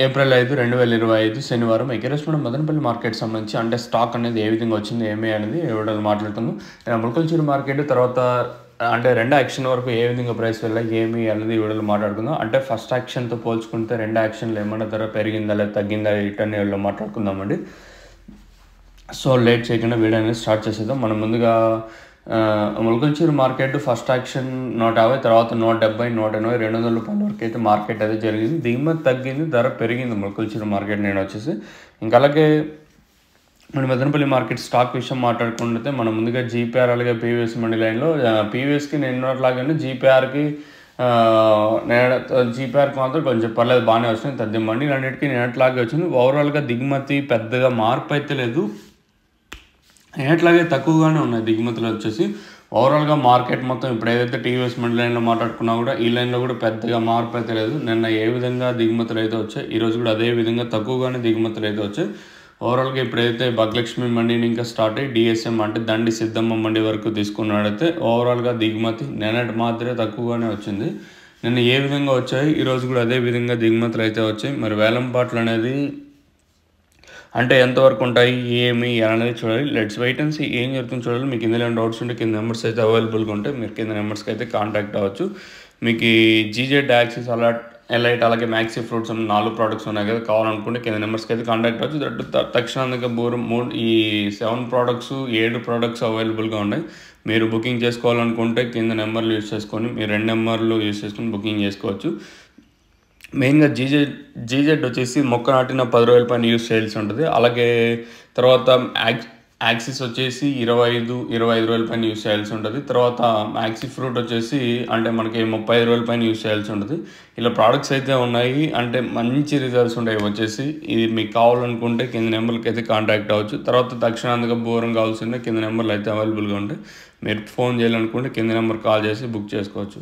April 5, 2025 శనివారం ఎగరేసుకున్న Madanapalle market సంబంధించి అంటే స్టాక్ అనేది ఏ విధంగా వచ్చింది ఏమి అనేది వీడియోలో మాట్లాడుతున్నాం. ములకల్చూరు మార్కెట్ తర్వాత అంటే రెండు యాక్షన్ వరకు ఏ విధంగా ప్రైస్ వెళ్ళాయి ఏమి అనేది వీడియోలో మాట్లాడుకుందాం. అంటే ఫస్ట్ యాక్షన్తో పోల్చుకుంటే రెండు యాక్షన్లు ఏమన్నా ధర పెరిగిందా లేదా తగ్గిందా ఇటన్నీ వీడియోలో మాట్లాడుకుందామండి. సో లేట్ చేయకుండా వీడియో అనేది స్టార్ట్ చేసేద్దాం. మనం ముందుగా ములకల్చూరు మార్కెట్ ఫస్ట్ యాక్షన్ 150, తర్వాత 170, 180, 200 రూపాయల వరకు అయితే మార్కెట్ అయితే జరిగింది. దిగుమతి తగ్గింది, ధర పెరిగింది ములకల్చూరు మార్కెట్ నేను వచ్చేసి. ఇంకా అలాగే మన మదనపల్లి మార్కెట్ స్టాక్ విషయం మాట్లాడుకుంటే మనం ముందుగా జీపీఆర్ అలాగే పీవీఎస్ మండి లైన్లో పీవీఎస్కి నిన్నట్లాగానే జీపీఆర్కి జీపీఆర్కి మాత్రం కొంచెం పర్లేదు బాగానే వచ్చింది. తగ్గిమండి రెండింటికి నిన్నట్లాగే వచ్చింది. ఓవరాల్గా దిగుమతి పెద్దగా మార్పు అయితే లేదు, నిన్నట్లాగే తక్కువగానే ఉన్నాయి దిగుమతులు వచ్చేసి. ఓవరాల్గా మార్కెట్ మొత్తం ఇప్పుడు ఏదైతే టీవీఎస్ మండి లైన్లో మాట్లాడుకున్నా కూడా ఈ లైన్లో కూడా పెద్దగా మార్పు అయితే లేదు. నిన్న ఏ విధంగా దిగుమతులు అయితే వచ్చాయి ఈరోజు కూడా అదే విధంగా తక్కువగానే దిగుమతులు అయితే వచ్చాయి. ఓవరాల్గా ఇప్పుడైతే భగలక్ష్మి మండిని ఇంకా స్టార్ట్ అయ్యి డిఎస్ఎం అంటే దండి సిద్ధమ్మ మండి వరకు తీసుకున్నాడైతే ఓవరాల్గా దిగుమతి నిన్నటి మాత్రమే తక్కువగానే వచ్చింది. నిన్న ఏ విధంగా వచ్చాయి ఈరోజు కూడా అదే విధంగా దిగుమతులు అయితే వచ్చాయి. మరి వేలంపాట్లు అనేది అంటే ఎంతవరకు ఉంటాయి ఏమి అనేది చూడాలి. లెట్స్ వెయిట్ అండ్ సీ ఏం జరుగుతుందో చూడాలి. మీకు ఇందులో డౌట్స్ ఉంటే కింద నెంబర్స్ అయితే అవైలబుల్గా ఉంటాయి, మీరు కింద నెంబర్స్కి అయితే కాంటాక్ట్ అవ్వచ్చు. మీకు ఈ జీజెడ్ యాక్సిస్ ఎలైట్ అలాగే మ్యాక్సీ ఫ్రూట్స్ 4 ప్రోడక్ట్స్ ఉన్నాయి కదా, కావాలనుకుంటే కింద నెంబర్స్కి అయితే కాంటాక్ట్ అవ్వచ్చు. తక్షణంగా ఈ 7 ప్రోడక్ట్స్ 7 ప్రోడక్ట్స్ అవైలబుల్గా ఉన్నాయి. మీరు బుకింగ్ చేసుకోవాలనుకుంటే కింద నెంబర్లు యూస్ చేసుకొని మీరు 2 నెంబర్లు యూస్ చేసుకొని బుకింగ్ చేసుకోవచ్చు. మెయిన్గా జీజెడ్ వచ్చేసి మొక్క నాటిన 10 రోజుల పైన యూస్ చేయాల్సి ఉంటుంది. అలాగే తర్వాత యాక్సిస్ వచ్చేసి 25 రోజుల పైన యూస్ చేయాల్సి ఉంటుంది. తర్వాత మ్యాక్సీ ఫ్రూట్ వచ్చేసి అంటే మనకి 35 రోజుల పైన యూస్ చేయాల్సి ఉంటుంది. ఇలా ప్రోడక్ట్స్ అయితే ఉన్నాయి, అంటే మంచి రిజల్ట్స్ ఉంటాయి వచ్చేసి. ఇది మీకు కావాలనుకుంటే కింద నెంబర్కి అయితే కాంటాక్ట్ అవ్వచ్చు. తర్వాత తక్షణంగా బోరం కావాల్సిందే కింద నెంబర్లు అయితే అవైలబుల్గా ఉంటాయి. మీరు ఫోన్ చేయాలనుకుంటే కింద నెంబర్ కాల్ చేసి బుక్ చేసుకోవచ్చు.